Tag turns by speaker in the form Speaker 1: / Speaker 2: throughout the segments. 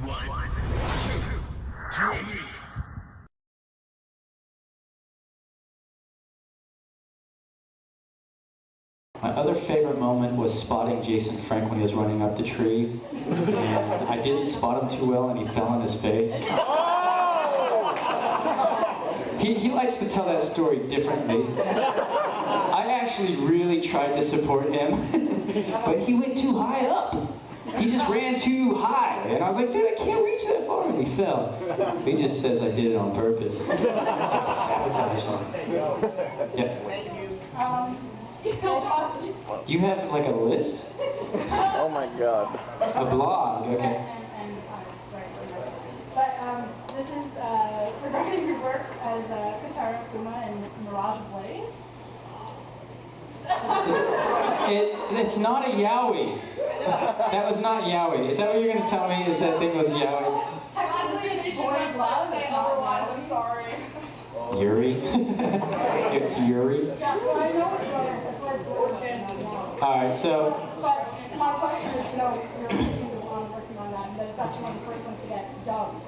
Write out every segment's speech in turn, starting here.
Speaker 1: One, two, three.
Speaker 2: My other favorite moment was spotting Jason Frank when he was running up the tree. And I didn't spot him too well and he fell on his face. He likes to tell that story differently. I actually really tried to support him, but he went too high up. He just ran too high. And I was like, dude, I can't reach that far. And he fell. He just says I did it on purpose. Sabotage him. Yeah. Do you have like a list?
Speaker 3: Oh my god.
Speaker 2: A blog, okay.
Speaker 4: But this is regarding your work as Katara Kuma in Mirage Blaze.
Speaker 2: It's not a yaoi. That was not yaoi. Is that what you're going to tell me? Is that thing was yaoi?
Speaker 4: Technically, it's boys love, but otherwise, I'm sorry.
Speaker 2: Yuri? It's Yuri?
Speaker 4: Yeah, well, I know it's boys. That's why it's boys.
Speaker 2: Alright, so...
Speaker 4: But my question is, you know, you're working on that, and that's actually one of the first ones to get dubbed.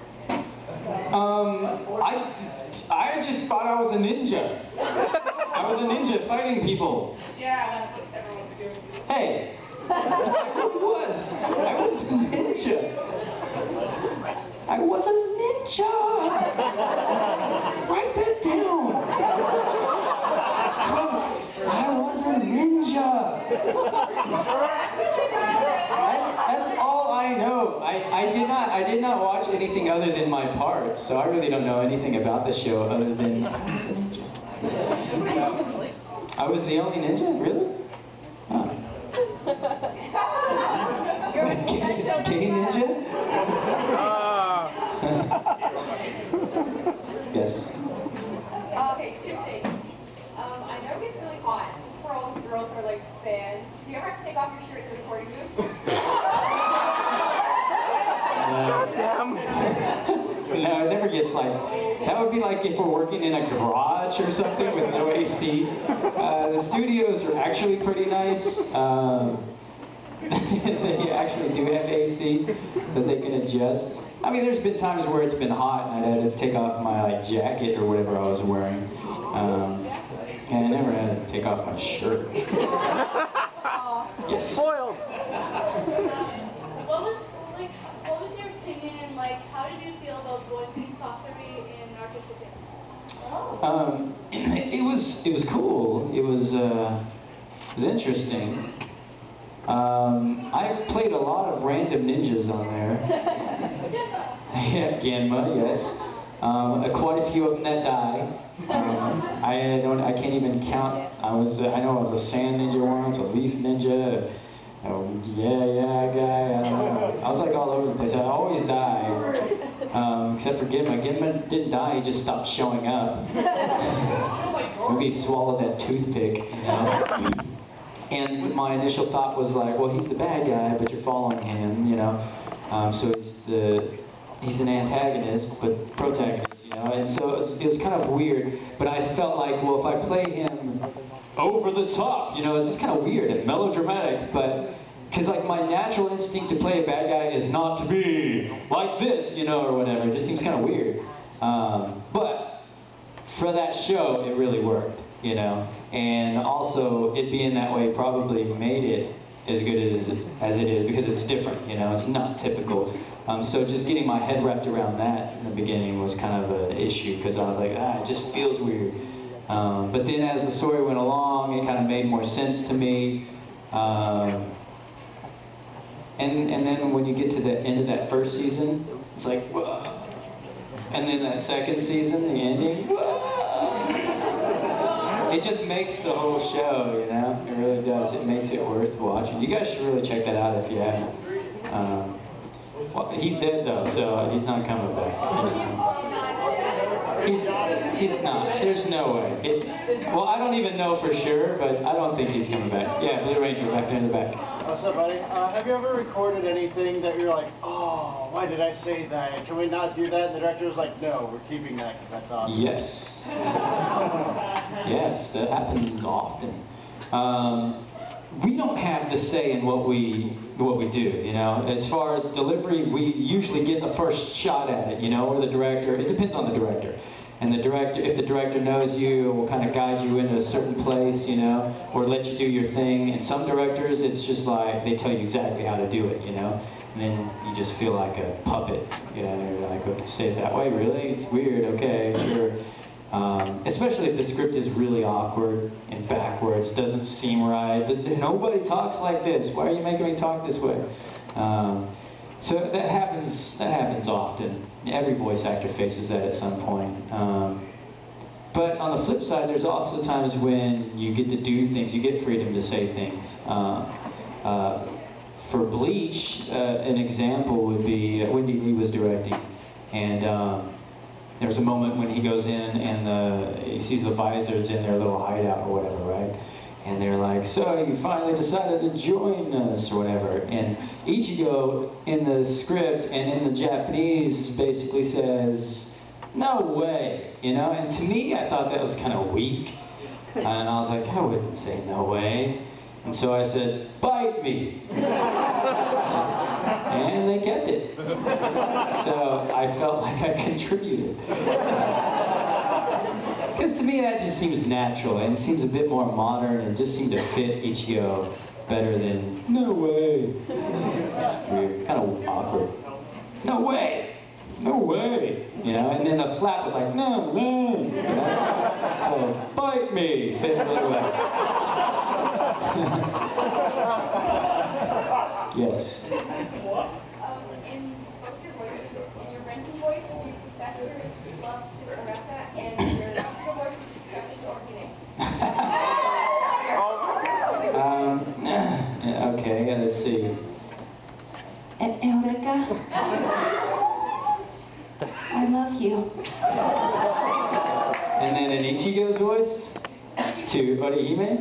Speaker 2: I just thought I was a ninja. I was a ninja fighting people.
Speaker 4: Yeah, that's what everyone's doing.
Speaker 2: Hey! I was a ninja. I was a ninja! Write that down! Folks, I was a ninja! That's all I know. I did not watch anything other than my parts, so I really don't know anything about the show other than I was the only ninja? Really? Huh. Gay ninja? Yes.
Speaker 5: Okay, two things. I know it's really hot for all the girls who are like fans. Do you ever have to take off your shirt in the recording booth?
Speaker 2: No, it never gets like, that would be like if we're working in a garage or something with no AC. The studios are actually pretty nice. They actually do have AC that they can adjust. I mean, there's been times where it's been hot and I had to take off my jacket or whatever I was wearing. And I never had to take off my shirt. Yes.
Speaker 3: Spoiled.
Speaker 5: What was your opinion, like, how did you feel about voicing Sasori in Naruto Shippuden?
Speaker 2: It was cool. It was interesting. I've played a lot of random ninjas on there. Yeah, Genma, yes. Quite a few of them that die. I can't even count. I know I was a sand ninja once, a leaf ninja, guy. I don't know. I was like all over the place. I always die, except for Genma. Genma didn't die. He just stopped showing up. Maybe he swallowed that toothpick. You know? And my initial thought was like, well, he's the bad guy, but you're following him, you know. So he's an antagonist, but protagonist, you know. And so it was kind of weird, but I felt like, well, if I play him over the top, you know, it's just kind of weird and melodramatic, but because like my natural instinct to play a bad guy is not to be like this, you know, or whatever. It just seems kind of weird. But for that show, it really worked, you know. And also, it being that way probably made it as good as it is because it's different, you know, it's not typical. So just getting my head wrapped around that in the beginning was kind of an issue because I was like, it just feels weird. But then as the story went along, it kind of made more sense to me. And then when you get to the end of that first season, it's like, whoa. And then that second season, the ending, whoa. It just makes the whole show, you know? It really does. It makes it worth watching. You guys should really check that out if you haven't. Well, he's dead though, so he's not coming back. He's not. There's no way. Well, I don't even know for sure, but I don't think he's coming back. Yeah, Blue Ranger back there in the back.
Speaker 3: What's up, buddy? Have you ever recorded anything that you're like, oh, why did I say that? Can we not do that? And the director was like, no, we're keeping that because that's awesome.
Speaker 2: Yes. Yes, that happens often. We don't have the say in what we what we do, you know. As far as delivery, we usually get the first shot at it, you know, or the director. It depends on the director. And the director, if the director knows you, will kind of guide you into a certain place, you know, or let you do your thing. And some directors, it's just like, they tell you exactly how to do it, you know. And then you just feel like a puppet, you know, you're like, okay, say it that way, really? It's weird, okay, sure. Especially if the script is really awkward and backwards, doesn't seem right. Nobody talks like this. Why are you making me talk this way? So that happens often. Every voice actor faces that at some point. But on the flip side, there's also times when you get to do things, you get freedom to say things. For Bleach, an example would be Wendy Lee was directing, and there was a moment when he goes in and he sees the visors in their little hideout or whatever, right? And they're like, so you finally decided to join us or whatever. And Ichigo in the script and in the Japanese basically says, no way, you know? And to me, I thought that was kind of weak. And I was like, I wouldn't say no way. And so I said, bite me. And they kept it. So I felt like I contributed. Because to me that just seems natural and seems a bit more modern and just seemed to fit Ichio better than, no way. It's weird, kind of awkward. No way! No way! You know, and then the flap was like, no way! You know? So, bite me! Fit really well. Yes.
Speaker 5: In both your voices, in your Renton voice, your professor loves to correct that, and your Ichida voice is disgusting or meaning.
Speaker 2: Okay, let's see.
Speaker 4: Eureka. I love you.
Speaker 2: And then in Ichigo's voice, to Orihime.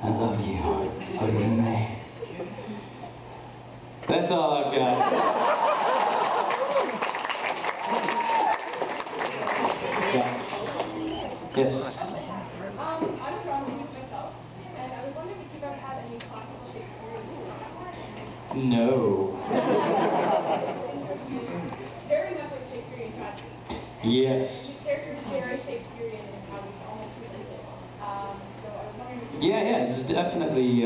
Speaker 2: I love you, Orihime. That's all I've got. Yeah. Yes.
Speaker 5: I'm Johnny myself, and I was wondering if you've ever had any classical Shakespearean
Speaker 2: No.
Speaker 5: very much like Shakespearean tragedy.
Speaker 2: Yes.
Speaker 5: His character is very Shakespearean in how he's almost presented. So I was wondering if
Speaker 2: Yeah, it's definitely,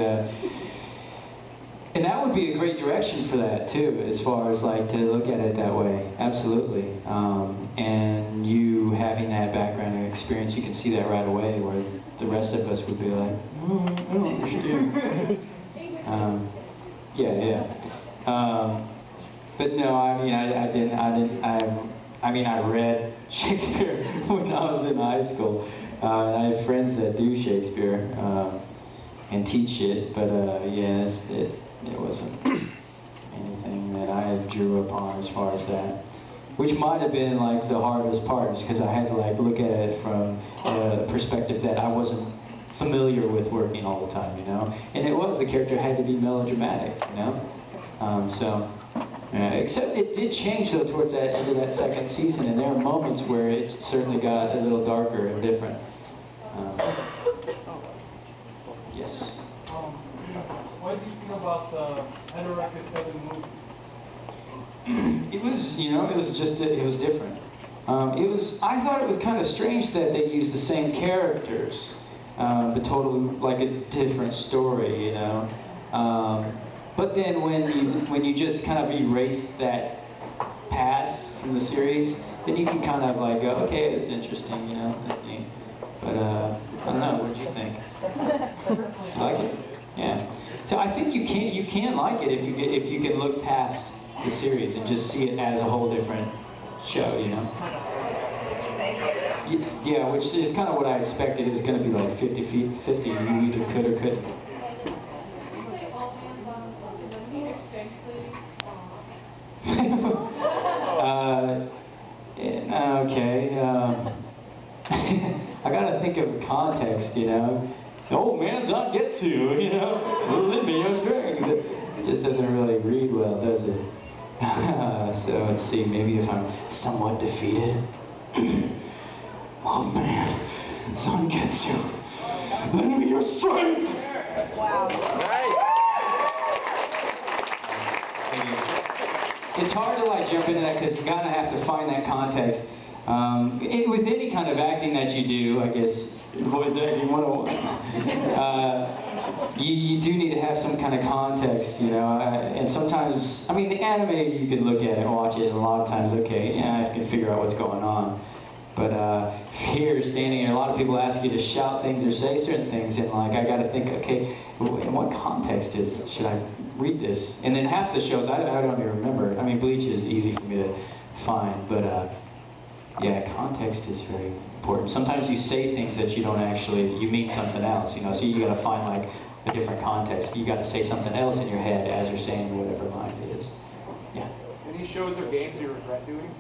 Speaker 2: and that would be a great direction for that too, as far as like to look at it that way. Absolutely. And you having that background and experience, you can see that right away, where the rest of us would be like, oh, I don't understand. But no, I mean, I read Shakespeare when I was in high school. I have friends that do Shakespeare and teach it, but yeah, it wasn't anything that I drew upon as far as that. Which might have been like the hardest part, because I had to like look at it from a perspective that I wasn't familiar with working all the time, you know. And it was, the character had to be melodramatic, you know. Except it did change though towards that end of that second season, and there are moments where it certainly got a little darker and different. Yes.
Speaker 6: What do you think about the Anorexic 7 movie?
Speaker 2: It was, you know, it was different. I thought it was kind of strange that they used the same characters, but totally like a different story, you know. But then when you just kind of erase that past from the series, then you can kind of like go, okay, it's interesting, you know, that's neat. But I don't know, what did you think? You like it? Yeah. So I think you can like it if you can look past the series and just see it as a whole different show, you know. Yeah, which is kind of what I expected. It was going to be like 50-50. You either could or couldn't. Okay. I gotta think of context, you know. The old man's not get to, you know. Lend me your strength. It just doesn't really read well, does it? So let's see. Maybe if I'm somewhat defeated. Oh man, sun gets you. Let me be your strength.
Speaker 5: Wow.
Speaker 2: It's hard to like jump into that because you kind of have to find that context. With any kind of acting that you do, I guess, voice acting 101, you do need to have some kind of context, you know. And sometimes, I mean, the anime, you can look at it and watch it, and a lot of times, okay, yeah, I can figure out what's going on. But here, standing here, a lot of people ask you to shout things or say certain things, and like, I got to think, okay, in what context should I read this? And then half the shows, I don't even remember. I mean, Bleach is easy for me to find, but yeah, context is very important. Sometimes you say things that you don't actually, you mean something else, you know, so you got to find like a different context. You got to say something else in your head as you're saying whatever line it is. Yeah.
Speaker 6: Any shows or games you regret doing?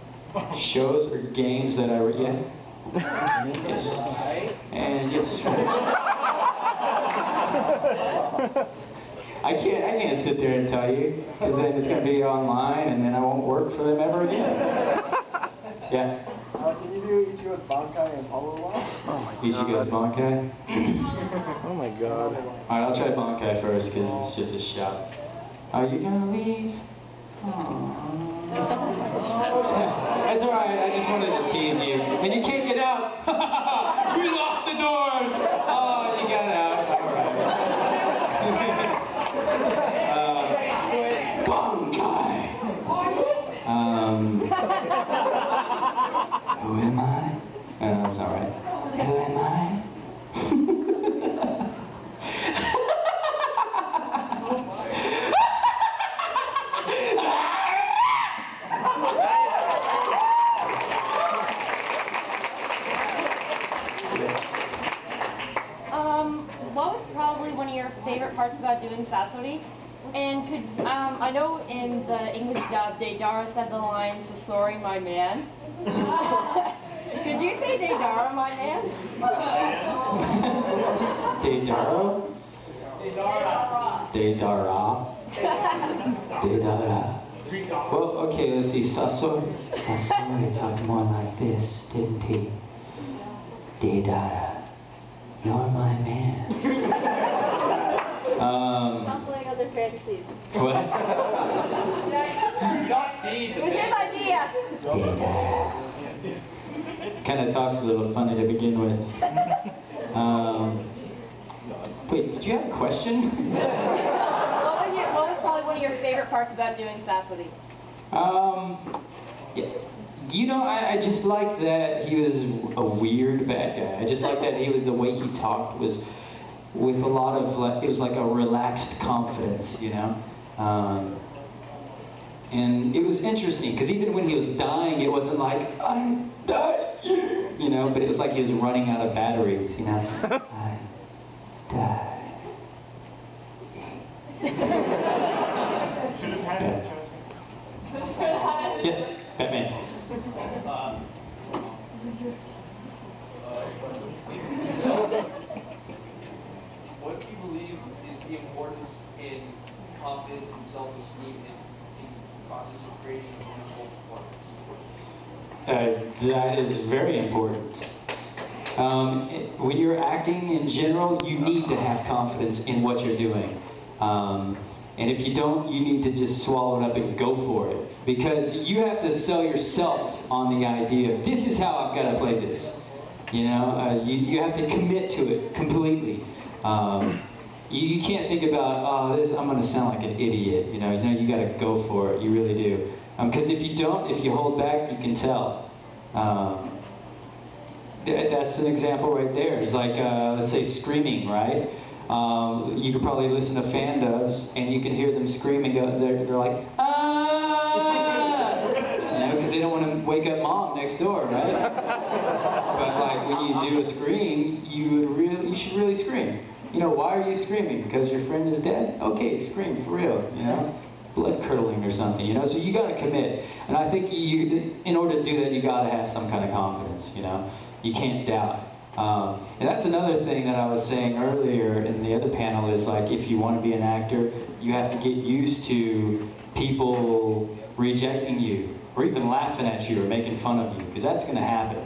Speaker 2: Shows or games that I yes. And yes. I can't sit there and tell you, because then it's going to be online and then I won't work for them ever again. Yeah.
Speaker 3: Can you do Ichigo's Bankai and Power One?
Speaker 7: Oh my god.
Speaker 2: Ichigo's Bankai?
Speaker 7: Oh my god.
Speaker 2: Alright, I'll try Bankai first because it's just a shot. Are you gonna leave? Aww. That's alright, I just wanted to tease you. And you can't get out! We locked the doors! Oh, you got out. Alright. Bankai! Who am I? That's alright. Who am I?
Speaker 8: What was probably one of your favorite parts about doing Sasori? And could, I know in the English dub, Deidara said the line, "Sasori, my man." Could you say Deidara, my man?
Speaker 2: Deidara? Deidara? Deidara. Well, okay, let's see. Sasori talked more like this, didn't he? Deidara, you're my man.
Speaker 8: Sounds like other fantasies.
Speaker 2: What?
Speaker 8: It was his idea.
Speaker 2: Kind of talks a little funny to begin with. Wait, did you have a question?
Speaker 8: What was probably one of your favorite parts about doing Sasori?
Speaker 2: You know, I just like that he was a weird bad guy. I just like that he was, the way he talked was with a lot of, like, it was like a relaxed confidence, you know? And it was interesting, because even when he was dying, it wasn't like, I'm dying, you know? But it was like he was running out of batteries, you know? I die. Yes, Batman.
Speaker 9: What do you believe is the importance in confidence and self-esteem in the process of creating a wonderful performance?
Speaker 2: That is very important. When you're acting in general, you need to have confidence in what you're doing. And if you don't, you need to just swallow it up and go for it. Because you have to sell yourself on the idea of, this is how I've got to play this. You know, you have to commit to it completely. You can't think about, oh, I'm going to sound like an idiot. You know, you got to go for it. You really do. Because if you don't, if you hold back, you can tell. That's an example right there. It's like, let's say, screaming, right? You could probably listen to fan dubs, and you can hear them screaming. They're like, ah! You know, because they don't want to wake up mom next door, right? But like when you do a scream, you should really scream. You know, why are you screaming? Because your friend is dead? Okay, scream for real. You know, blood curdling or something. You know, so you got to commit. And I think in order to do that, you got to have some kind of confidence. You know, you can't doubt. And that's another thing that I was saying earlier in the other panel is like, if you want to be an actor, you have to get used to people rejecting you or even laughing at you or making fun of you, because that's going to happen.